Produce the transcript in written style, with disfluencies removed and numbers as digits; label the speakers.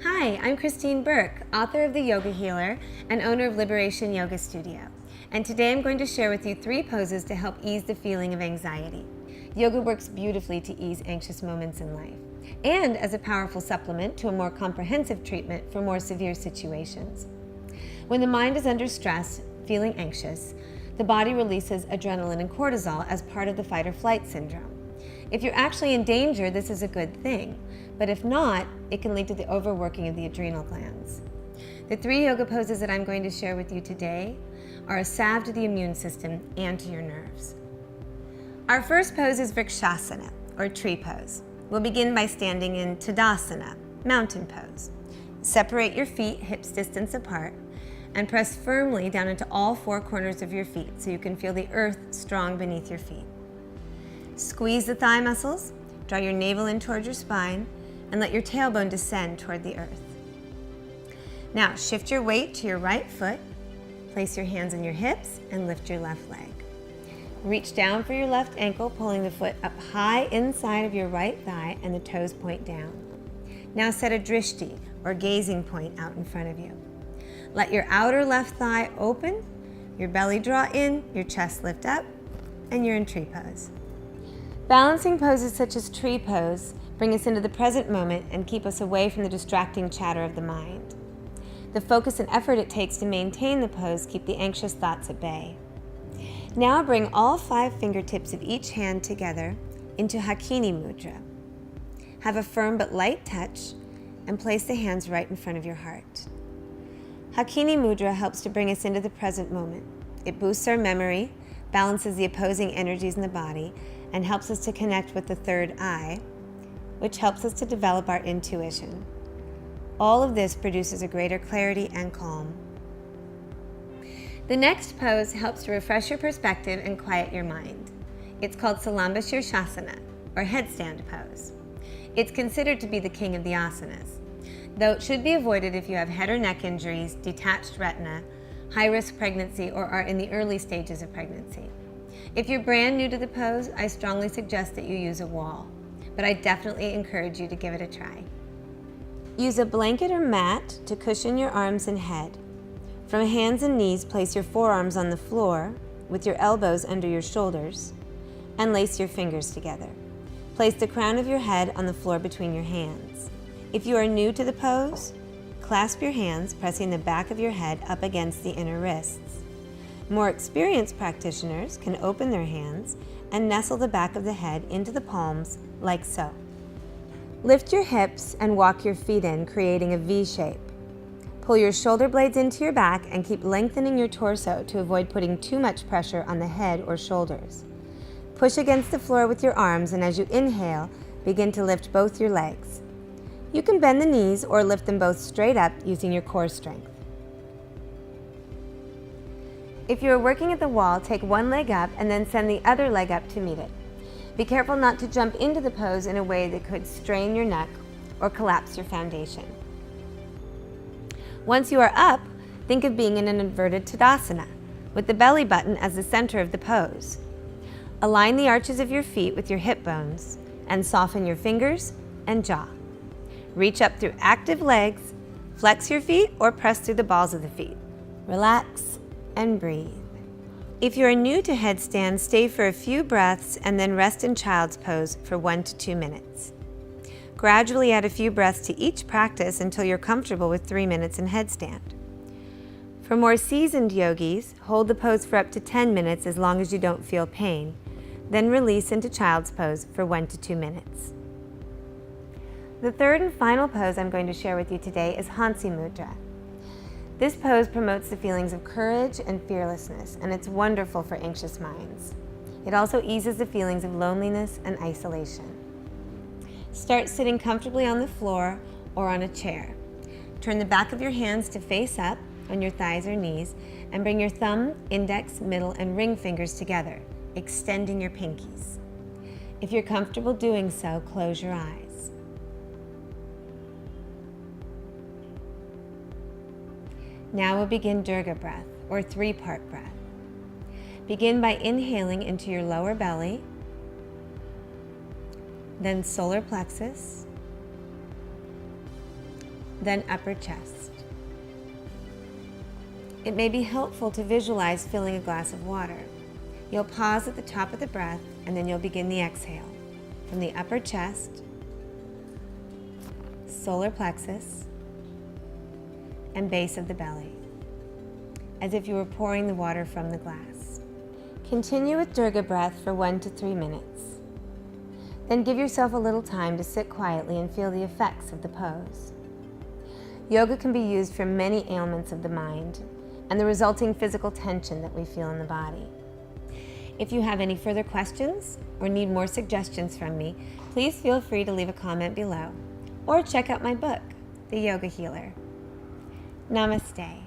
Speaker 1: Hi, I'm Christine Burke, author of The Yoga Healer and owner of Liberation Yoga Studio. And today I'm going to share with you 3 poses to help ease the feeling of anxiety. Yoga works beautifully to ease anxious moments in life, and as a powerful supplement to a more comprehensive treatment for more severe situations. When the mind is under stress, feeling anxious, the body releases adrenaline and cortisol as part of the fight or flight syndrome. If you're actually in danger, this is a good thing, but if not, it can lead to the overworking of the adrenal glands. The 3 yoga poses that I'm going to share with you today are a salve to the immune system and to your nerves. Our first pose is Vrikshasana, or tree pose. We'll begin by standing in Tadasana, mountain pose. Separate your feet hips distance apart and press firmly down into all 4 corners of your feet so you can feel the earth strong beneath your feet. Squeeze the thigh muscles, draw your navel in toward your spine, and let your tailbone descend toward the earth. Now shift your weight to your right foot, place your hands on your hips, and lift your left leg. Reach down for your left ankle, pulling the foot up high inside of your right thigh and the toes point down. Now set a drishti, or gazing point, out in front of you. Let your outer left thigh open, your belly draw in, your chest lift up, and you're in tree pose. Balancing poses such as tree pose bring us into the present moment and keep us away from the distracting chatter of the mind. The focus and effort it takes to maintain the pose keep the anxious thoughts at bay. Now bring all 5 fingertips of each hand together into Hakini Mudra. Have a firm but light touch and place the hands right in front of your heart. Hakini Mudra helps to bring us into the present moment. It boosts our memory, balances the opposing energies in the body, and helps us to connect with the third eye, which helps us to develop our intuition. All of this produces a greater clarity and calm. The next pose helps to refresh your perspective and quiet your mind. It's called Salamba Shirshasana, or Headstand Pose. It's considered to be the king of the asanas, though it should be avoided if you have head or neck injuries, detached retina, high-risk pregnancy, or are in the early stages of pregnancy. If you're brand new to the pose, I strongly suggest that you use a wall, but I definitely encourage you to give it a try. Use a blanket or mat to cushion your arms and head. From hands and knees, place your forearms on the floor with your elbows under your shoulders and lace your fingers together. Place the crown of your head on the floor between your hands. If you are new to the pose, clasp your hands, pressing the back of your head up against the inner wrists. More experienced practitioners can open their hands and nestle the back of the head into the palms like so. Lift your hips and walk your feet in, creating a V shape. Pull your shoulder blades into your back and keep lengthening your torso to avoid putting too much pressure on the head or shoulders. Push against the floor with your arms, and as you inhale, begin to lift both your legs. You can bend the knees or lift them both straight up using your core strength. If you are working at the wall, take one leg up and then send the other leg up to meet it. Be careful not to jump into the pose in a way that could strain your neck or collapse your foundation. Once you are up, think of being in an inverted Tadasana, with the belly button as the center of the pose. Align the arches of your feet with your hip bones and soften your fingers and jaw. Reach up through active legs, flex your feet, or press through the balls of the feet. Relax and breathe. If you are new to headstand, stay for a few breaths and then rest in child's pose for 1 to 2 minutes. Gradually add a few breaths to each practice until you're comfortable with 3 minutes in headstand. For more seasoned yogis, hold the pose for up to 10 minutes as long as you don't feel pain, then release into child's pose for 1 to 2 minutes. The third and final pose I'm going to share with you today is Hansi Mudra. This pose promotes the feelings of courage and fearlessness, and it's wonderful for anxious minds. It also eases the feelings of loneliness and isolation. Start sitting comfortably on the floor or on a chair. Turn the back of your hands to face up on your thighs or knees, and bring your thumb, index, middle, and ring fingers together, extending your pinkies. If you're comfortable doing so, close your eyes. Now we'll begin Durga breath, or 3-part breath. Begin by inhaling into your lower belly, then solar plexus, then upper chest. It may be helpful to visualize filling a glass of water. You'll pause at the top of the breath, and then you'll begin the exhale from the upper chest, solar plexus, and base of the belly, as if you were pouring the water from the glass. Continue with Durga breath for 1 to 3 minutes. Then give yourself a little time to sit quietly and feel the effects of the pose. Yoga can be used for many ailments of the mind and the resulting physical tension that we feel in the body. If you have any further questions or need more suggestions from me, please feel free to leave a comment below or check out my book, The Yoga Healer. Namaste.